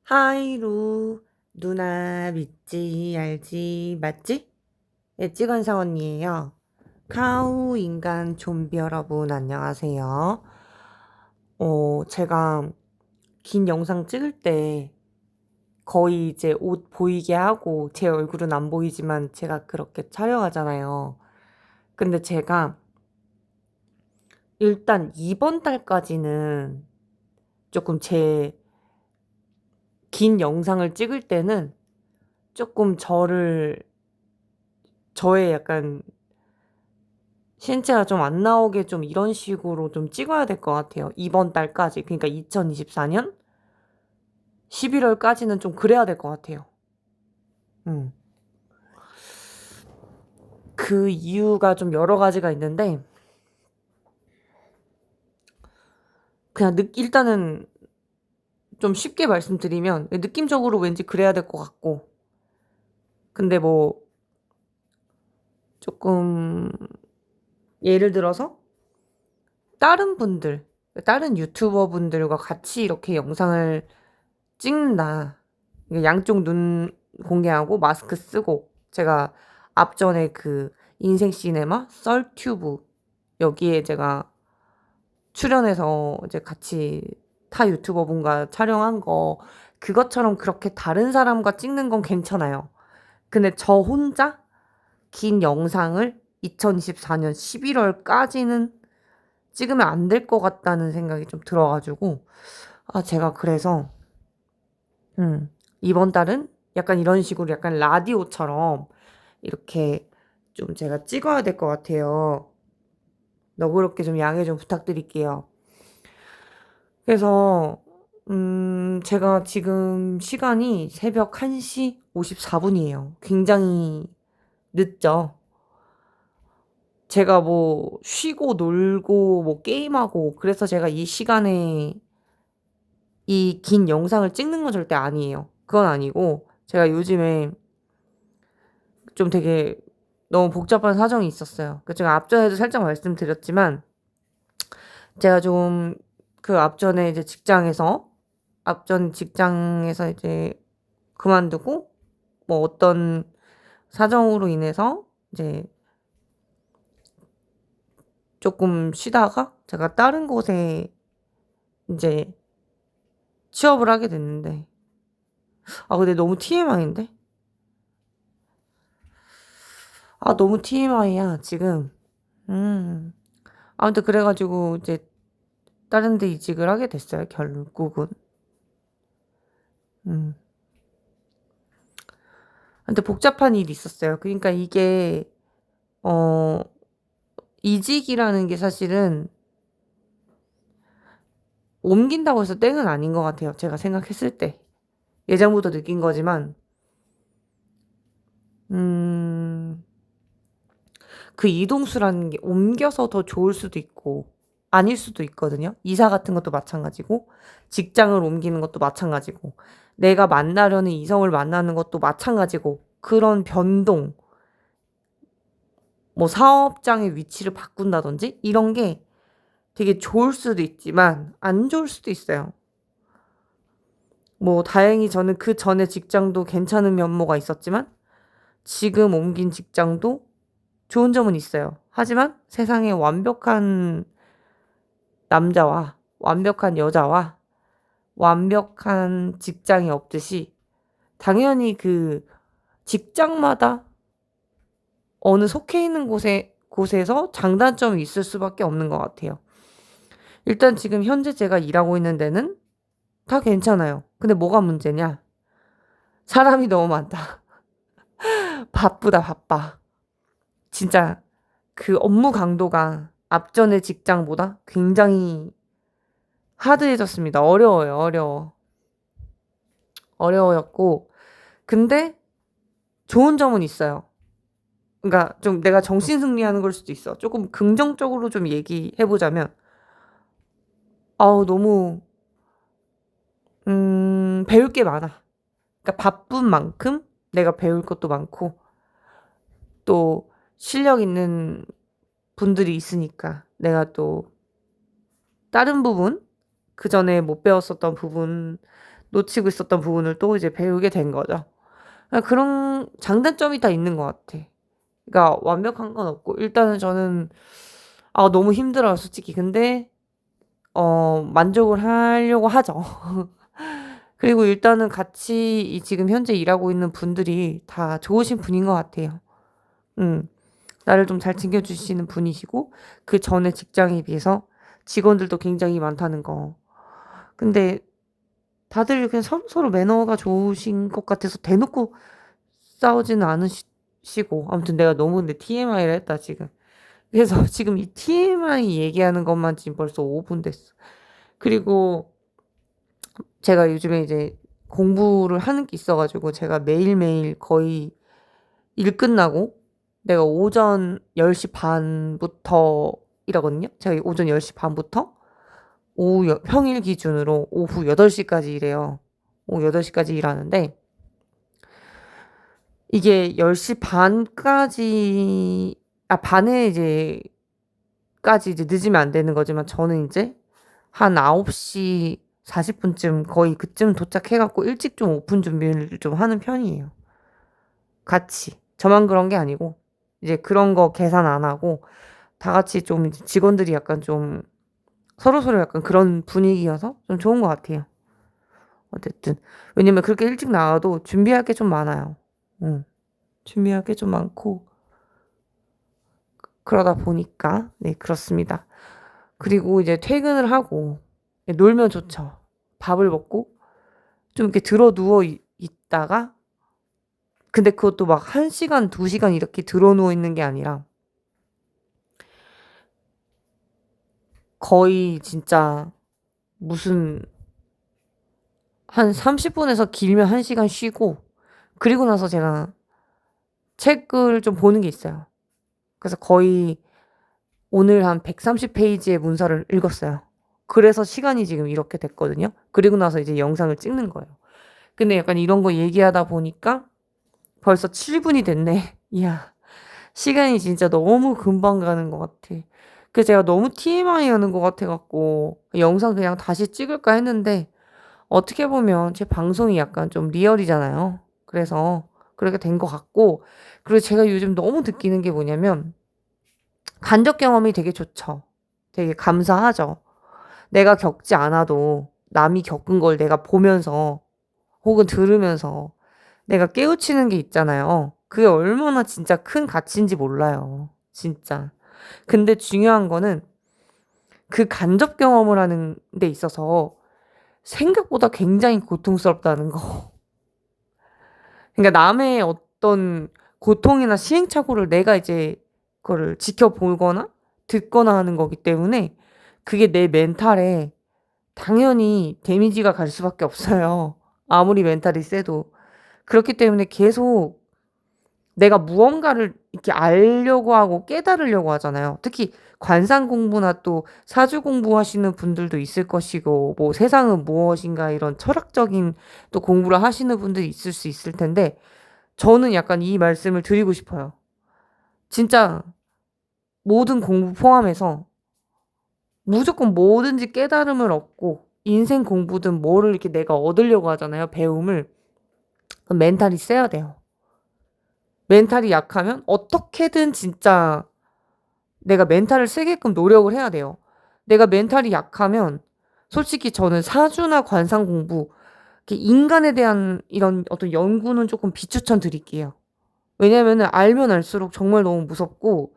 하이루 누나 믿지 알지 맞지? 엣지건상 언니예요. 카우 인간 좀비 여러분 안녕하세요. 제가 긴 영상 찍을 때 거의 이제 옷 보이게 하고 제 얼굴은 안 보이지만 제가 그렇게 촬영하잖아요. 근데 제가 일단 이번 달까지는 조금 제 긴 영상을 찍을 때는 조금 저의 약간 신체가 좀 안 나오게 좀 이런 식으로 좀 찍어야 될 것 같아요. 이번 달까지. 그러니까 2024년 11월까지는 좀 그래야 될 것 같아요. 음. 그 이유가 좀 여러 가지가 있는데, 그냥 일단은 좀 쉽게 말씀드리면, 느낌적으로 왠지 그래야 될 것 같고, 근데 뭐, 조금, 예를 들어서, 다른 유튜버 분들과 같이 이렇게 영상을 찍는다. 양쪽 눈 공개하고 마스크 쓰고 제가 앞전에 그 인생 시네마 썰튜브 여기에 제가 출연해서 이제 같이 타 유튜버 분과 촬영한 거 그것처럼 그렇게 다른 사람과 찍는 건 괜찮아요. 근데 저 혼자 긴 영상을 2024년 11월까지는 찍으면 안 될 것 같다는 생각이 좀 들어가지고 제가 그래서 이번 달은 약간 이런 식으로 약간 라디오처럼 이렇게 좀 제가 찍어야 될 것 같아요. 너그럽게 좀 양해 좀 부탁드릴게요. 그래서, 제가 지금 시간이 새벽 1시 54분이에요. 굉장히 늦죠. 제가 뭐 쉬고 놀고 뭐 게임하고 그래서 제가 이 시간에 이 긴 영상을 찍는 건 절대 아니에요. 그건 아니고 제가 요즘에 좀 되게 너무 복잡한 사정이 있었어요. 제가 앞전에도 살짝 말씀드렸지만 제가 좀 그 앞전에 이제 앞전 직장에서 이제 그만두고 뭐 어떤 사정으로 인해서 이제 조금 쉬다가 제가 다른 곳에 이제 취업을 하게 됐는데 근데 너무 TMI인데? 너무 TMI야 지금. 아무튼 그래가지고 이제 다른 데 이직을 하게 됐어요 결국은. 음. 근데 복잡한 일이 있었어요. 그러니까 이게 어 이직이라는 게 사실은 옮긴다고 해서 땡은 아닌 것 같아요. 제가 생각했을 때. 예전부터 느낀 거지만 그 이동수라는 게 옮겨서 더 좋을 수도 있고 아닐 수도 있거든요. 이사 같은 것도 마찬가지고 직장을 옮기는 것도 마찬가지고 내가 만나려는 이성을 만나는 것도 마찬가지고 그런 변동 뭐 사업장의 위치를 바꾼다든지 이런 게 되게 좋을 수도 있지만 안 좋을 수도 있어요. 뭐 다행히 저는 그 전에 직장도 괜찮은 면모가 있었지만 지금 옮긴 직장도 좋은 점은 있어요. 하지만 세상에 완벽한 남자와 완벽한 여자와 완벽한 직장이 없듯이 당연히 그 직장마다 어느 속해 있는 곳에서 장단점이 있을 수밖에 없는 것 같아요. 일단 지금 현재 제가 일하고 있는 데는 다 괜찮아요. 근데 뭐가 문제냐? 사람이 너무 많다. 바쁘다, 바빠. 진짜 그 업무 강도가 앞전의 직장보다 굉장히 하드해졌습니다. 어려워요, 어려워. 어려웠고. 근데 좋은 점은 있어요. 그러니까 좀 내가 정신승리하는 걸 수도 있어. 조금 긍정적으로 좀 얘기해보자면, 너무, 배울 게 많아. 그러니까 바쁜 만큼 내가 배울 것도 많고, 또 실력 있는 분들이 있으니까 내가 또 다른 부분, 그 전에 못 배웠었던 부분 놓치고 있었던 부분을 또 이제 배우게 된 거죠. 그런 장단점이 다 있는 것 같아. 그러니까 완벽한 건 없고 일단은 저는 너무 힘들어요 솔직히. 근데 만족을 하려고 하죠. 그리고 일단은 같이 지금 현재 일하고 있는 분들이 다 좋으신 분인 것 같아요. 나를 좀 잘 챙겨주시는 분이시고 그 전에 직장에 비해서 직원들도 굉장히 많다는 거. 근데 다들 그냥 서로 매너가 좋으신 것 같아서 대놓고 싸우지는 않으시고 아무튼 내가 너무 근데 TMI를 했다 지금. 그래서 지금 이 TMI 얘기하는 것만 지금 벌써 5분 됐어. 그리고 제가 요즘에 이제 공부를 하는 게 있어가지고 제가 매일매일 거의 일 끝나고 내가 오전 10시 반부터 일하거든요. 제가 오전 10시 반부터 평일 기준으로 오후 8시까지 일해요. 오후 8시까지 일하는데 이게 10시 반까지 반에 이제 까지 이제 늦으면 안 되는 거지만 저는 이제 한 9시 40분쯤 거의 그쯤 도착해갖고 일찍 좀 오픈 준비를 좀 하는 편이에요. 같이. 저만 그런 게 아니고 이제 그런 거 계산 안 하고 다 같이 좀 이제 직원들이 약간 좀 서로서로 약간 그런 분위기여서 좀 좋은 것 같아요. 어쨌든. 왜냐면 그렇게 일찍 나와도 준비할 게 좀 많아요. 응. 준비할 게 좀 많고 그러다 보니까 네 그렇습니다. 그리고 이제 퇴근을 하고 놀면 좋죠. 밥을 먹고 좀 이렇게 들어 누워 있다가 근데 그것도 막 1시간, 2시간 이렇게 들어 누워 있는 게 아니라 거의 진짜 무슨 한 30분에서 길면 1시간 쉬고 그리고 나서 제가 책을 좀 보는 게 있어요. 그래서 거의 오늘 한 130페이지의 문서를 읽었어요. 그래서 시간이 지금 이렇게 됐거든요. 그리고 나서 이제 영상을 찍는 거예요. 근데 약간 이런 거 얘기하다 보니까 벌써 7분이 됐네. 이야, 시간이 진짜 너무 금방 가는 것 같아. 그래서 제가 너무 TMI 하는 것 같아갖고 영상 그냥 다시 찍을까 했는데 어떻게 보면 제 방송이 약간 좀 리얼이잖아요. 그래서 그렇게 된 것 같고 그리고 제가 요즘 너무 느끼는 게 뭐냐면 간접 경험이 되게 좋죠. 되게 감사하죠. 내가 겪지 않아도 남이 겪은 걸 내가 보면서 혹은 들으면서 내가 깨우치는 게 있잖아요. 그게 얼마나 진짜 큰 가치인지 몰라요. 진짜. 근데 중요한 거는 그 간접 경험을 하는 데 있어서 생각보다 굉장히 고통스럽다는 거. 그러니까 남의 어떤 고통이나 시행착오를 내가 이제 그거를 지켜보거나 듣거나 하는 거기 때문에 그게 내 멘탈에 당연히 데미지가 갈 수밖에 없어요. 아무리 멘탈이 세도. 그렇기 때문에 계속 내가 무언가를 이렇게 알려고 하고 깨달으려고 하잖아요. 특히 관상 공부나 또 사주 공부하시는 분들도 있을 것이고, 뭐 세상은 무엇인가 이런 철학적인 또 공부를 하시는 분들이 있을 수 있을 텐데, 저는 약간 이 말씀을 드리고 싶어요. 진짜 모든 공부 포함해서 무조건 뭐든지 깨달음을 얻고, 인생 공부든 뭐를 이렇게 내가 얻으려고 하잖아요. 배움을. 그럼 멘탈이 세야 돼요. 멘탈이 약하면 어떻게든 진짜 내가 멘탈을 세게끔 노력을 해야 돼요. 내가 멘탈이 약하면 솔직히 저는 사주나 관상 공부, 인간에 대한 이런 어떤 연구는 조금 비추천 드릴게요. 왜냐면은 알면 알수록 정말 너무 무섭고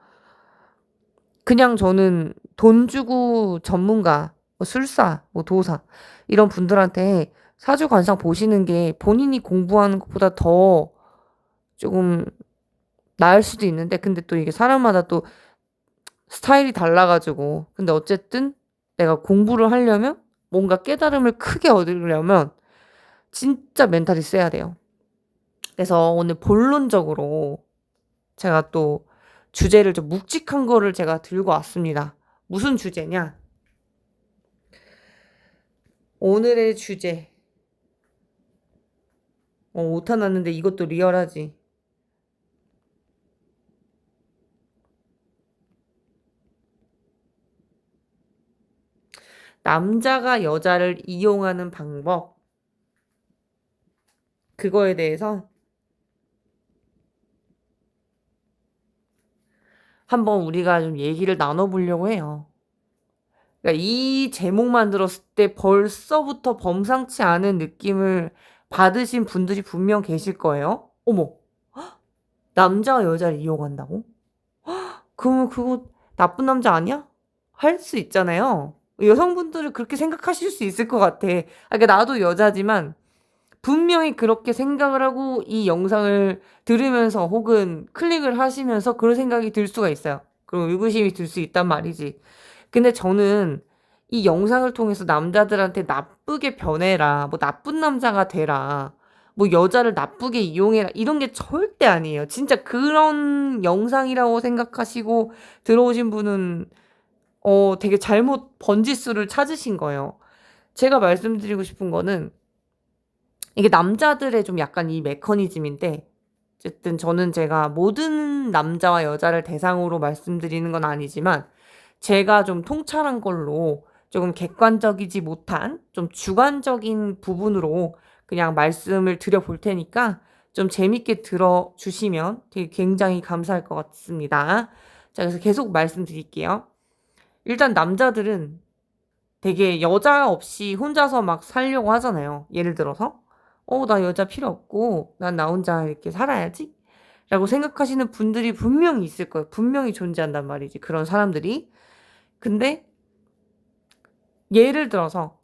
그냥 저는 돈 주고 전문가, 뭐 술사, 뭐 도사 이런 분들한테 사주 관상 보시는 게 본인이 공부하는 것보다 더 조금 나을 수도 있는데 근데 또 이게 사람마다 또 스타일이 달라가지고 근데 어쨌든 내가 공부를 하려면 뭔가 깨달음을 크게 얻으려면 진짜 멘탈이 세야 돼요. 그래서 오늘 본론적으로 제가 또 주제를 좀 묵직한 거를 제가 들고 왔습니다. 무슨 주제냐? 오늘의 주제. 오타 났는데 이것도 리얼하지. 남자가 여자를 이용하는 방법. 그거에 대해서 한번 우리가 좀 얘기를 나눠보려고 해요. 그러니까 이 제목만 들었을 때 벌써부터 범상치 않은 느낌을 받으신 분들이 분명 계실 거예요. 어머, 남자가 여자를 이용한다고? 그러면 그거 나쁜 남자 아니야? 할 수 있잖아요. 여성분들은 그렇게 생각하실 수 있을 것 같아. 그러니까 나도 여자지만 분명히 그렇게 생각을 하고 이 영상을 들으면서 혹은 클릭을 하시면서 그런 생각이 들 수가 있어요. 그리고 의구심이 들 수 있단 말이지. 근데 저는 이 영상을 통해서 남자들한테 나쁘게 변해라, 뭐 나쁜 남자가 되라, 뭐 여자를 나쁘게 이용해라, 이런 게 절대 아니에요. 진짜 그런 영상이라고 생각하시고 들어오신 분은 되게 잘못 번지수를 찾으신 거예요. 제가 말씀드리고 싶은 거는 이게 남자들의 좀 약간 이 메커니즘인데, 어쨌든 저는 제가 모든 남자와 여자를 대상으로 말씀드리는 건 아니지만 제가 좀 통찰한 걸로 조금 객관적이지 못한 좀 주관적인 부분으로 그냥 말씀을 드려볼 테니까 좀 재밌게 들어주시면 되게 굉장히 감사할 것 같습니다. 자, 그래서 계속 말씀드릴게요. 일단 남자들은 되게 여자 없이 혼자서 막 살려고 하잖아요. 예를 들어서 나 여자 필요 없고 난 나 혼자 이렇게 살아야지 라고 생각하시는 분들이 분명히 있을 거예요. 분명히 존재한단 말이지, 그런 사람들이. 근데 예를 들어서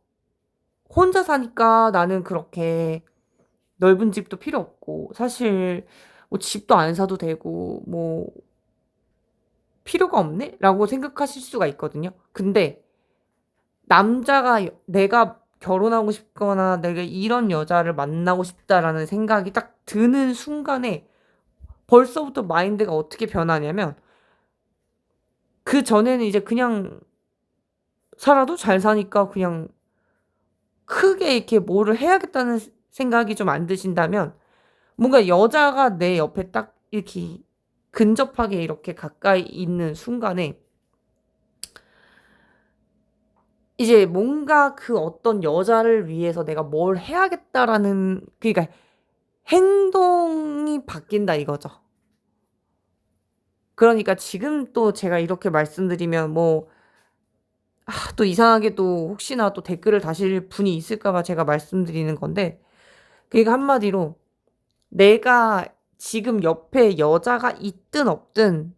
혼자 사니까 나는 그렇게 넓은 집도 필요 없고 사실 뭐 집도 안 사도 되고 뭐 필요가 없네? 라고 생각하실 수가 있거든요. 근데 남자가 내가 결혼하고 싶거나 내가 이런 여자를 만나고 싶다라는 생각이 딱 드는 순간에 벌써부터 마인드가 어떻게 변하냐면, 그전에는 이제 그냥 살아도 잘 사니까 그냥 크게 이렇게 뭐를 해야겠다는 생각이 좀 안 드신다면, 뭔가 여자가 내 옆에 딱 이렇게 근접하게 이렇게 가까이 있는 순간에 이제 뭔가 그 어떤 여자를 위해서 내가 뭘 해야겠다라는, 그러니까 행동이 바뀐다 이거죠. 그러니까 지금 또 제가 이렇게 말씀드리면 뭐 또 이상하게 또 혹시나 또 댓글을 다실 분이 있을까 봐 제가 말씀드리는 건데, 그러니까 한마디로 내가 지금 옆에 여자가 있든 없든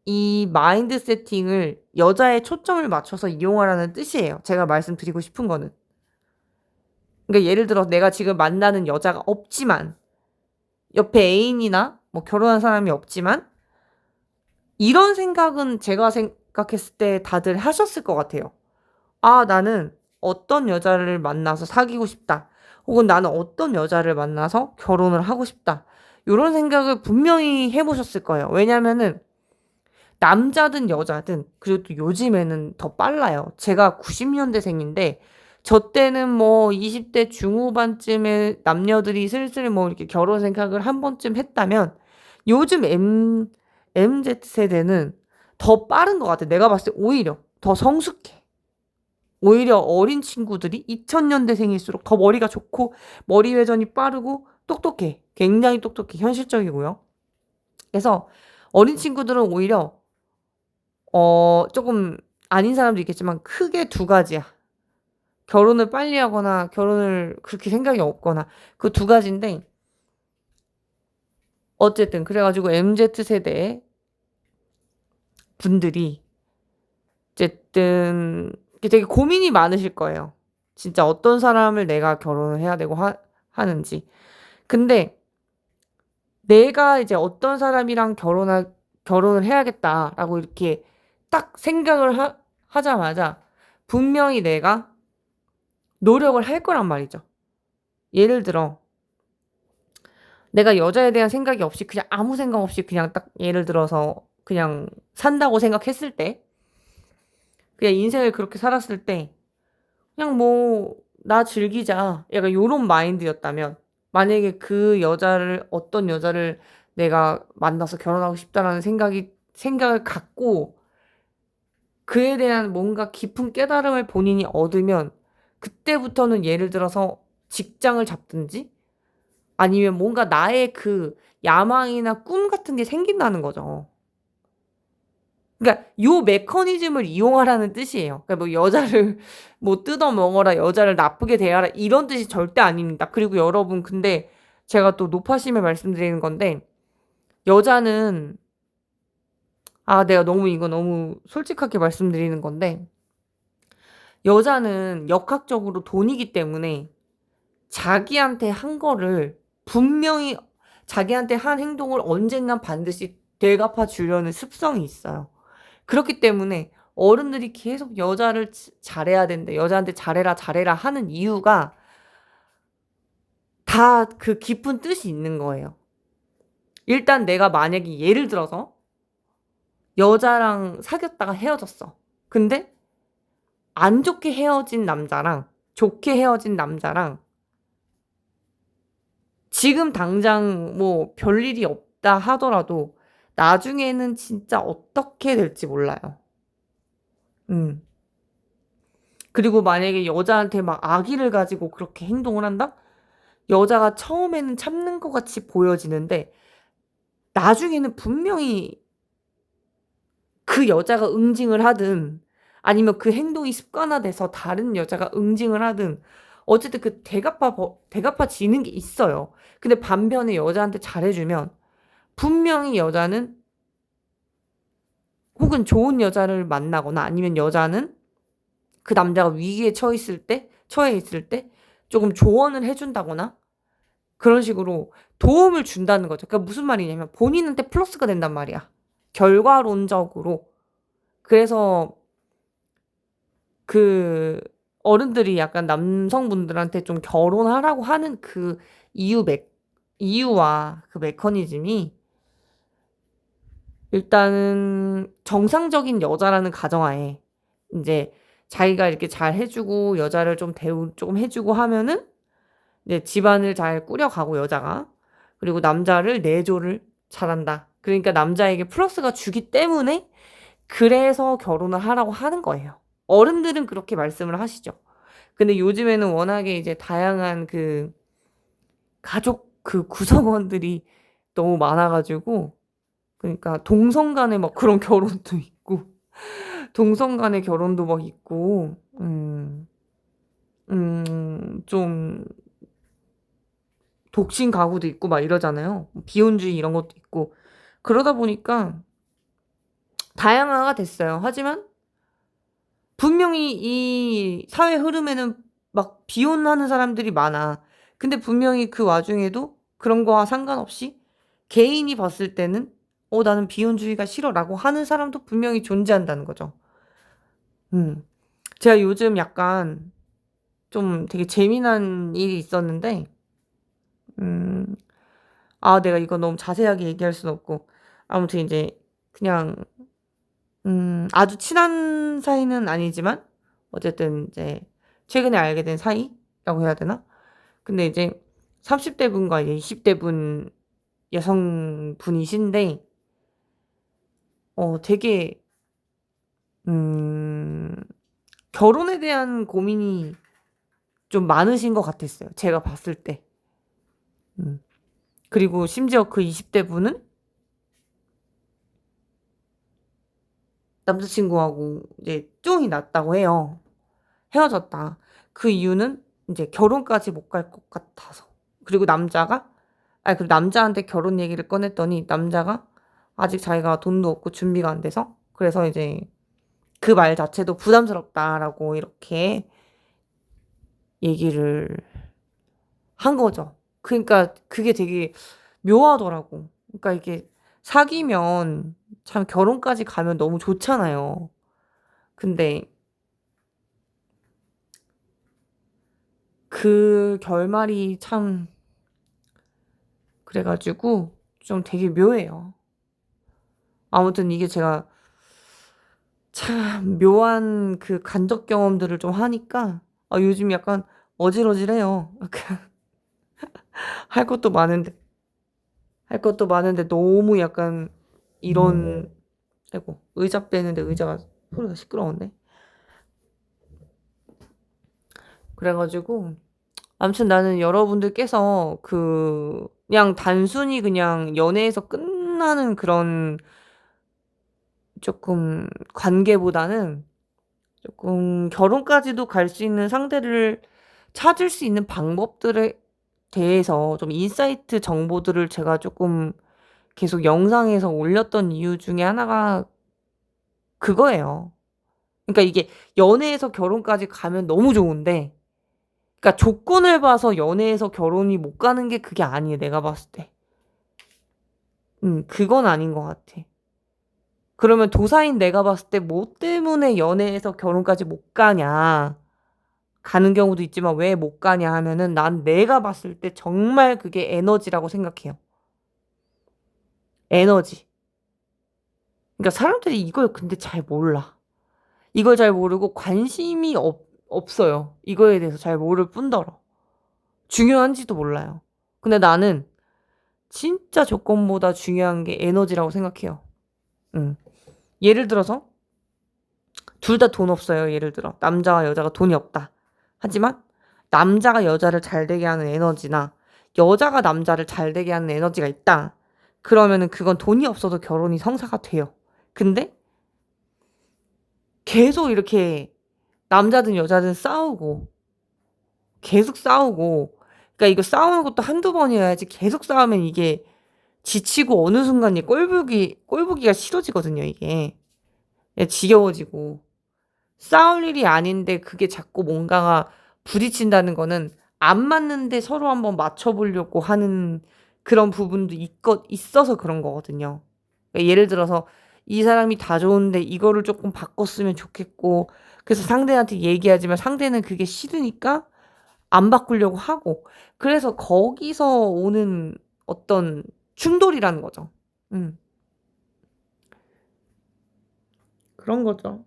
이 마인드 세팅을 여자의 초점을 맞춰서 이용하라는 뜻이에요. 제가 말씀드리고 싶은 거는. 그러니까 예를 들어 내가 지금 만나는 여자가 없지만, 옆에 애인이나 뭐 결혼한 사람이 없지만, 이런 생각은 제가 생각했을 때 다들 하셨을 것 같아요. 나는 어떤 여자를 만나서 사귀고 싶다. 혹은 나는 어떤 여자를 만나서 결혼을 하고 싶다. 요런 생각을 분명히 해보셨을 거예요. 왜냐면은 남자든 여자든, 그리고 또 요즘에는 더 빨라요. 제가 90년대생인데 저 때는 뭐 20대 중후반쯤에 남녀들이 슬슬 뭐 이렇게 결혼 생각을 한 번쯤 했다면, 요즘 MZ세대는 더 빠른 것 같아. 내가 봤을 때 오히려 더 성숙해. 오히려 어린 친구들이 2000년대생일수록 더 머리가 좋고 머리 회전이 빠르고 똑똑해. 굉장히 똑똑해. 현실적이고요. 그래서 어린 친구들은 오히려 조금 아닌 사람도 있겠지만 크게 두 가지야. 결혼을 빨리 하거나 결혼을 그렇게 생각이 없거나, 그 두 가지인데, 어쨌든 그래 가지고 MZ세대 분들이 어쨌든 되게 고민이 많으실 거예요. 진짜 어떤 사람을 내가 결혼을 해야 되고 하는지. 근데 내가 이제 어떤 사람이랑 결혼을 해야겠다라고 이렇게 딱 생각을 하자마자 분명히 내가 노력을 할 거란 말이죠. 예를 들어 내가 여자에 대한 생각이 없이 그냥 아무 생각 없이 그냥 딱 예를 들어서 그냥 산다고 생각했을 때, 그냥 인생을 그렇게 살았을 때 그냥 뭐 나 즐기자 약간 요런 마인드였다면, 만약에 어떤 여자를 내가 만나서 결혼하고 싶다라는 생각을 갖고 그에 대한 뭔가 깊은 깨달음을 본인이 얻으면, 그때부터는 예를 들어서 직장을 잡든지 아니면 뭔가 나의 그 야망이나 꿈 같은 게 생긴다는 거죠. 그러니까 요 메커니즘을 이용하라는 뜻이에요. 그러니까 뭐 여자를 뭐 뜯어먹어라, 여자를 나쁘게 대하라 이런 뜻이 절대 아닙니다. 그리고 여러분 근데 제가 또 높아심에 말씀드리는 건데 여자는 내가 너무 솔직하게 말씀드리는 건데 여자는 역학적으로 돈이기 때문에 자기한테 한 거를 분명히 자기한테 한 행동을 언젠간 반드시 되갚아 주려는 습성이 있어요. 그렇기 때문에 어른들이 계속 여자를 잘해야 된다. 여자한테 잘해라, 잘해라 하는 이유가 다 그 깊은 뜻이 있는 거예요. 일단 내가 만약에 예를 들어서 여자랑 사귀었다가 헤어졌어. 근데 안 좋게 헤어진 남자랑 좋게 헤어진 남자랑 지금 당장 뭐 별일이 없다 하더라도 나중에는 진짜 어떻게 될지 몰라요. 그리고 만약에 여자한테 막 악의를 가지고 그렇게 행동을 한다? 여자가 처음에는 참는 것 같이 보여지는데 나중에는 분명히 그 여자가 응징을 하든 아니면 그 행동이 습관화돼서 다른 여자가 응징을 하든 어쨌든 그 대갚아지는 게 있어요. 근데 반면에 여자한테 잘해주면 분명히 여자는 혹은 좋은 여자를 만나거나 아니면 여자는 그 남자가 위기에 처해 있을 때 조금 조언을 해준다거나 그런 식으로 도움을 준다는 거죠. 그러니까 무슨 말이냐면 본인한테 플러스가 된단 말이야. 결과론적으로. 그래서 그 어른들이 약간 남성분들한테 좀 결혼하라고 하는 그 이유와 그 메커니즘이 일단은 정상적인 여자라는 가정하에 이제 자기가 이렇게 잘 해주고 여자를 좀 조금 해주고 하면은 이제 집안을 잘 꾸려가고 여자가 그리고 남자를 내조를 잘한다. 그러니까 남자에게 플러스가 주기 때문에 그래서 결혼을 하라고 하는 거예요. 어른들은 그렇게 말씀을 하시죠. 근데 요즘에는 워낙에 이제 다양한 그 가족 그 구성원들이 너무 많아가지고 그러니까 동성 간에 막 그런 결혼도 있고 동성 간의 결혼도 막 있고 좀 독신 가구도 있고 막 이러잖아요. 비혼주의 이런 것도 있고 그러다 보니까 다양화가 됐어요. 하지만 분명히 이 사회 흐름에는 막 비혼하는 사람들이 많아. 근데 분명히 그 와중에도 그런 거와 상관없이 개인이 봤을 때는 나는 비혼주의가 싫어라고 하는 사람도 분명히 존재한다는 거죠. 제가 요즘 약간 좀 되게 재미난 일이 있었는데, 음, 내가 이거 너무 자세하게 얘기할 순 없고, 아무튼 이제 그냥, 아주 친한 사이는 아니지만, 어쨌든 이제 최근에 알게 된 사이라고 해야 되나? 근데 이제 30대 분과 이제 20대 분 여성분이신데, 되게, 음, 결혼에 대한 고민이 좀 많으신 것 같았어요. 제가 봤을 때. 음. 그리고 심지어 그 20대 분은 남자친구하고 이제 뚱이 났다고 해요. 헤어졌다. 그 이유는 이제 결혼까지 못 갈 것 같아서. 그리고 그리고 남자한테 결혼 얘기를 꺼냈더니 남자가 아직 자기가 돈도 없고 준비가 안 돼서 그래서 이제 그 말 자체도 부담스럽다라고 이렇게 얘기를 한 거죠. 그러니까 그게 되게 묘하더라고. 그러니까 이게 사귀면 참 결혼까지 가면 너무 좋잖아요. 근데 그 결말이 참 그래가지고 좀 되게 묘해요. 아무튼 이게 제가 참 묘한 그 간접 경험들을 좀 하니까 요즘 약간 어질어질해요. 할 것도 많은데 할 것도 많은데 너무 약간 이런 아이고 의자 빼는데 의자가 소리가 시끄러운데 그래가지고 아무튼 나는 여러분들께서 그냥 단순히 그냥 연애에서 끝나는 그런 조금 관계보다는 조금 결혼까지도 갈 수 있는 상대를 찾을 수 있는 방법들에 대해서 좀 인사이트 정보들을 제가 조금 계속 영상에서 올렸던 이유 중에 하나가 그거예요. 그러니까 이게 연애에서 결혼까지 가면 너무 좋은데, 그러니까 조건을 봐서 연애에서 결혼이 못 가는 게 그게 아니에요, 내가 봤을 때. 그건 아닌 것 같아. 그러면 도사인 내가 봤을 때 뭐 때문에 연애에서 결혼까지 못 가냐. 가는 경우도 있지만 왜 못 가냐 하면은 난 내가 봤을 때 정말 그게 에너지라고 생각해요. 에너지. 그러니까 사람들이 이걸 근데 잘 몰라. 이걸 잘 모르고 관심이 없어요. 이거에 대해서 잘 모를 뿐더러. 중요한지도 몰라요. 근데 나는 진짜 조건보다 중요한 게 에너지라고 생각해요. 예를 들어서 둘 다 돈 없어요. 예를 들어 남자와 여자가 돈이 없다. 하지만 남자가 여자를 잘 되게 하는 에너지나 여자가 남자를 잘 되게 하는 에너지가 있다. 그러면은 그건 돈이 없어도 결혼이 성사가 돼요. 근데 계속 이렇게 남자든 여자든 싸우고 계속 싸우고, 그러니까 이거 싸우는 것도 한두 번이어야지 계속 싸우면 이게 지치고 어느 순간 꼴보기가 싫어지거든요, 이게. 지겨워지고. 싸울 일이 아닌데 그게 자꾸 뭔가가 부딪힌다는 거는 안 맞는데 서로 한번 맞춰보려고 하는 그런 부분도 있어서 그런 거거든요. 그러니까 예를 들어서 이 사람이 다 좋은데 이거를 조금 바꿨으면 좋겠고, 그래서 상대한테 얘기하지만 상대는 그게 싫으니까 안 바꾸려고 하고, 그래서 거기서 오는 어떤 충돌이라는 거죠. 음, 그런 거죠.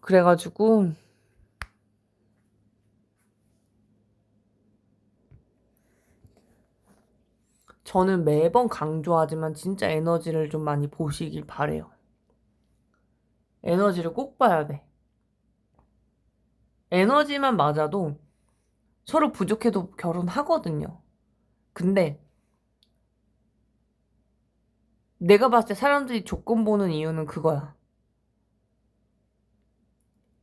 그래가지고 저는 매번 강조하지만 진짜 에너지를 좀 많이 보시길 바래요. 에너지를 꼭 봐야 돼. 에너지만 맞아도 서로 부족해도 결혼하거든요. 근데 내가 봤을 때 사람들이 조건 보는 이유는 그거야.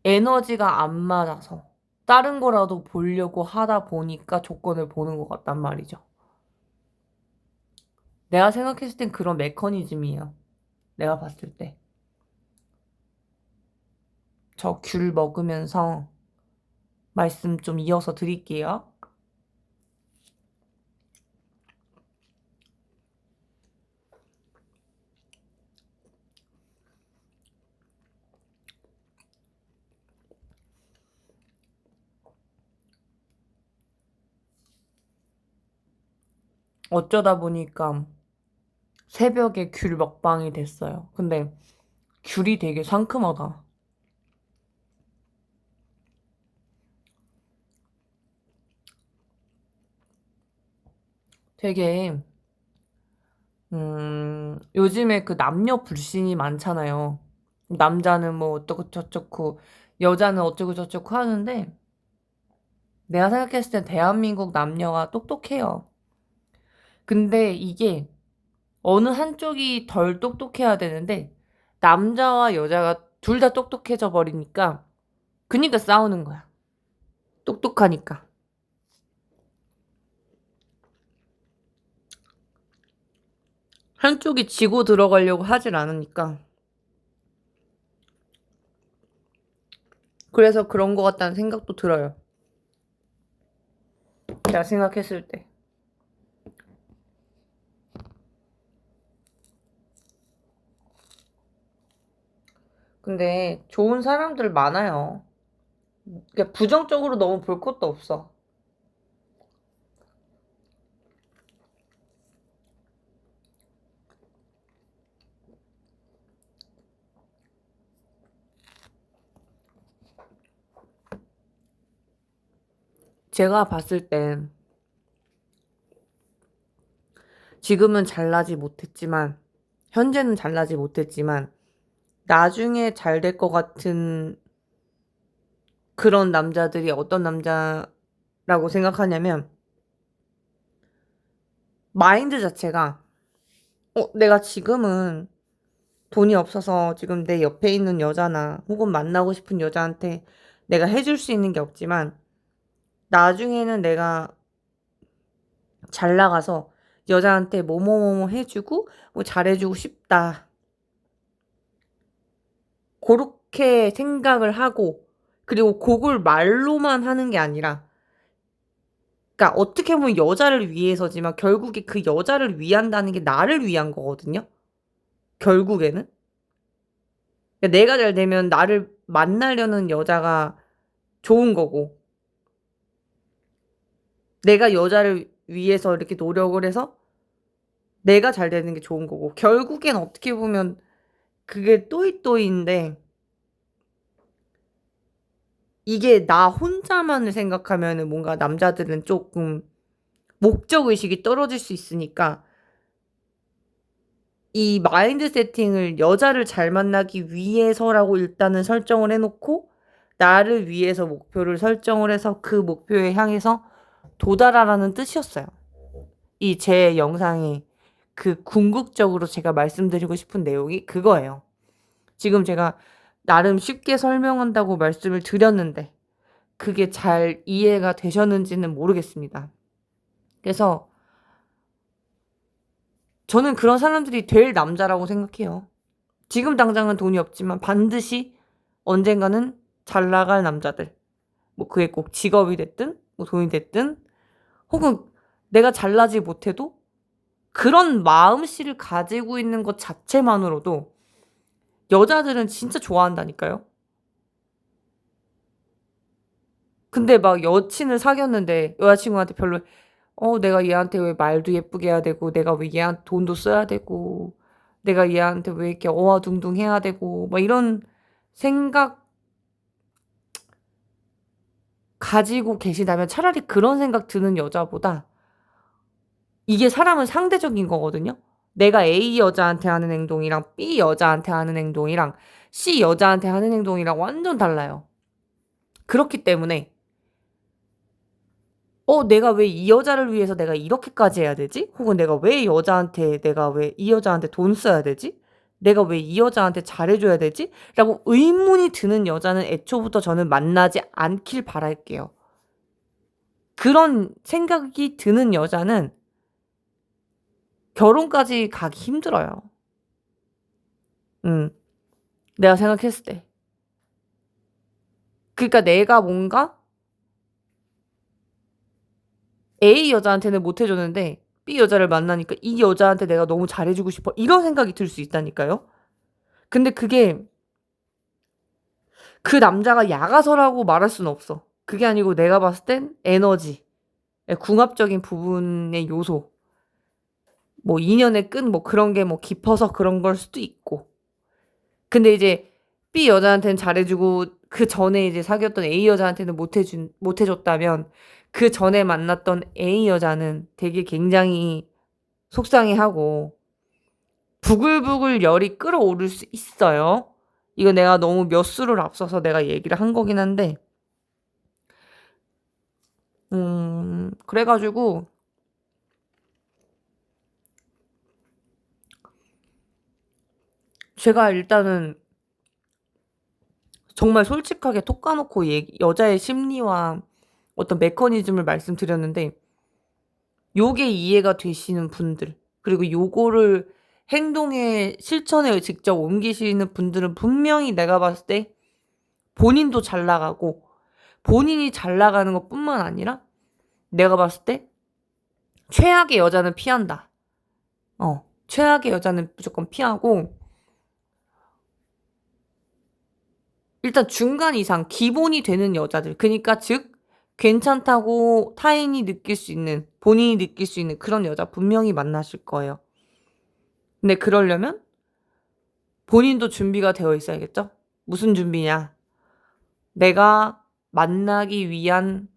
에너지가 안 맞아서 다른 거라도 보려고 하다 보니까 조건을 보는 것 같단 말이죠. 내가 생각했을 땐 그런 메커니즘이에요. 내가 봤을 때. 저 귤 먹으면서 말씀 좀 이어서 드릴게요. 어쩌다 보니까 새벽에 귤 먹방이 됐어요. 근데 귤이 되게 상큼하다. 되게 요즘에 그 남녀 불신이 많잖아요. 남자는 뭐 어쩌고 저쩌고 여자는 어쩌고 저쩌고 하는데, 내가 생각했을 땐 대한민국 남녀가 똑똑해요. 근데 이게 어느 한쪽이 덜 똑똑해야 되는데 남자와 여자가 둘 다 똑똑해져 버리니까 그니까 싸우는 거야. 똑똑하니까. 한쪽이 지고 들어가려고 하질 않으니까. 그래서 그런 것 같다는 생각도 들어요. 제가 생각했을 때. 근데 좋은 사람들 많아요. 그러니까 부정적으로 너무 볼 것도 없어. 제가 봤을 땐 지금은 잘나지 못했지만, 현재는 잘나지 못했지만 나중에 잘 될 것 같은 그런 남자들이 어떤 남자라고 생각하냐면 마인드 자체가 내가 지금은 돈이 없어서 지금 내 옆에 있는 여자나 혹은 만나고 싶은 여자한테 내가 해줄 수 있는 게 없지만 나중에는 내가 잘 나가서 여자한테 뭐뭐뭐뭐 해주고 뭐 잘해주고 싶다. 그렇게 생각을 하고 그리고 그걸 말로만 하는 게 아니라 그러니까 어떻게 보면 여자를 위해서지만 결국에 그 여자를 위한다는 게 나를 위한 거거든요. 결국에는. 그러니까 내가 잘 되면 나를 만나려는 여자가 좋은 거고 내가 여자를 위해서 이렇게 노력을 해서 내가 잘 되는 게 좋은 거고 결국엔 어떻게 보면 그게 또이또이인데 이게 나 혼자만을 생각하면은 뭔가 남자들은 조금 목적의식이 떨어질 수 있으니까 이 마인드 세팅을 여자를 잘 만나기 위해서라고 일단은 설정을 해놓고 나를 위해서 목표를 설정을 해서 그 목표에 향해서 도달하라는 뜻이었어요. 이 제 영상에 그 궁극적으로 제가 말씀드리고 싶은 내용이 그거예요. 지금 제가 나름 쉽게 설명한다고 말씀을 드렸는데 그게 잘 이해가 되셨는지는 모르겠습니다. 그래서 저는 그런 사람들이 될 남자라고 생각해요. 지금 당장은 돈이 없지만 반드시 언젠가는 잘 나갈 남자들. 뭐 그게 꼭 직업이 됐든 뭐 돈이 됐든 혹은 내가 잘나지 못해도 그런 마음씨를 가지고 있는 것 자체만으로도 여자들은 진짜 좋아한다니까요. 근데 막 여친을 사귀었는데 여자친구한테 별로 내가 얘한테 왜 말도 예쁘게 해야 되고 내가 왜 얘한테 돈도 써야 되고 내가 얘한테 왜 이렇게 어와둥둥 해야 되고 막 이런 생각 가지고 계시다면 차라리 그런 생각 드는 여자보다 이게 사람은 상대적인 거거든요. 내가 A 여자한테 하는 행동이랑 B 여자한테 하는 행동이랑 C 여자한테 하는 행동이랑 완전 달라요. 그렇기 때문에 내가 왜 이 여자를 위해서 내가 이렇게까지 해야 되지? 혹은 내가 왜 이 여자한테 돈 써야 되지? 내가 왜 이 여자한테 잘해줘야 되지? 라고 의문이 드는 여자는 애초부터 저는 만나지 않길 바랄게요. 그런 생각이 드는 여자는 결혼까지 가기 힘들어요. 내가 생각했을 때. 그러니까 내가 뭔가 A 여자한테는 못 해줬는데 B 여자를 만나니까 이 여자한테 내가 너무 잘해주고 싶어. 이런 생각이 들 수 있다니까요. 근데 그게 그 남자가 야가서라고 말할 수는 없어. 그게 아니고 내가 봤을 땐 에너지, 궁합적인 부분의 요소, 뭐 인연의 끈 뭐 그런 게 뭐 깊어서 그런 걸 수도 있고. 근데 이제 B 여자한테는 잘해주고 그 전에 이제 사귀었던 A 여자한테는 못 해줬다면 그 전에 만났던 A 여자는 되게 굉장히 속상해하고 부글부글 열이 끓어오를 수 있어요. 이거 내가 너무 몇 수를 앞서서 내가 얘기를 한 거긴 한데 그래가지고 제가 일단은 정말 솔직하게 톡 까놓고 여자의 심리와 어떤 메커니즘을 말씀드렸는데 요게 이해가 되시는 분들 그리고 요거를 행동에 실천에 직접 옮기시는 분들은 분명히 내가 봤을 때 본인도 잘 나가고 본인이 잘 나가는 것뿐만 아니라 내가 봤을 때 최악의 여자는 피한다. 최악의 여자는 무조건 피하고 일단 중간 이상 기본이 되는 여자들 그러니까 즉 괜찮다고 타인이 느낄 수 있는 본인이 느낄 수 있는 그런 여자 분명히 만나실 거예요. 근데 그러려면 본인도 준비가 되어 있어야겠죠? 무슨 준비냐? 내가 만나기 위한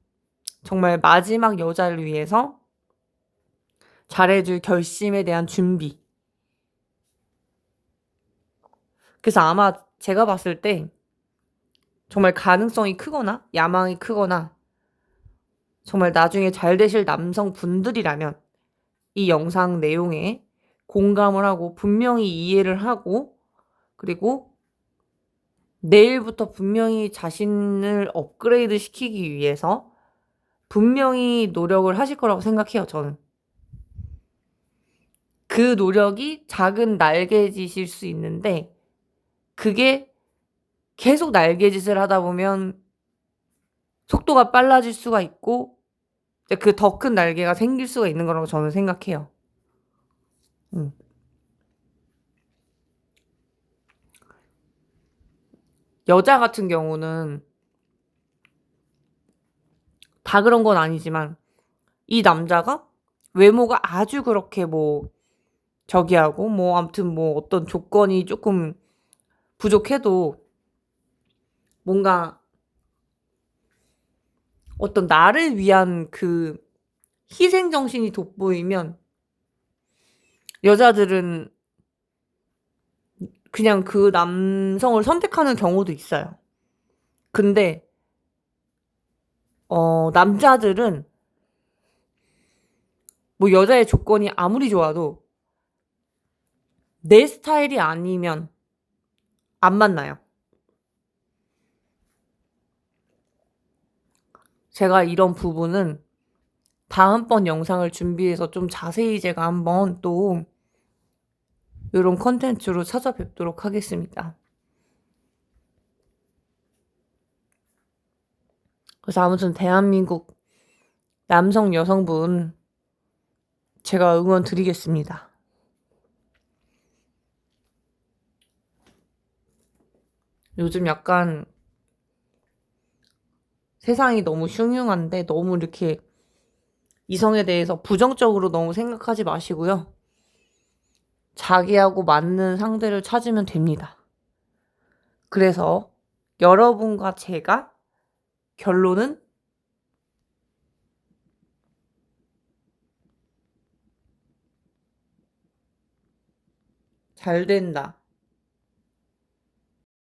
정말 마지막 여자를 위해서 잘해줄 결심에 대한 준비. 그래서 아마 제가 봤을 때 정말 가능성이 크거나 야망이 크거나 정말 나중에 잘 되실 남성분들이라면 이 영상 내용에 공감을 하고 분명히 이해를 하고 그리고 내일부터 분명히 자신을 업그레이드 시키기 위해서 분명히 노력을 하실 거라고 생각해요, 저는. 그 노력이 작은 날개짓일 수 있는데 그게 계속 날개짓을 하다 보면 속도가 빨라질 수가 있고 그 더 큰 날개가 생길 수가 있는 거라고 저는 생각해요. 음. 여자 같은 경우는 다 그런 건 아니지만 이 남자가 외모가 아주 그렇게 뭐 저기하고 뭐 아무튼 뭐 어떤 조건이 조금 부족해도 뭔가 어떤 나를 위한 그 희생 정신이 돋보이면 여자들은 그냥 그 남성을 선택하는 경우도 있어요. 근데 남자들은 뭐 여자의 조건이 아무리 좋아도 내 스타일이 아니면 안 만나요. 제가 이런 부분은 다음번 영상을 준비해서 좀 자세히 제가 한번 또 요런 컨텐츠로 찾아뵙도록 하겠습니다. 그래서 아무튼 대한민국 남성 여성분 제가 응원 드리겠습니다. 요즘 약간 세상이 너무 흉흉한데 너무 이렇게 이성에 대해서 부정적으로 너무 생각하지 마시고요. 자기하고 맞는 상대를 찾으면 됩니다. 그래서 여러분과 제가 결론은 잘 된다.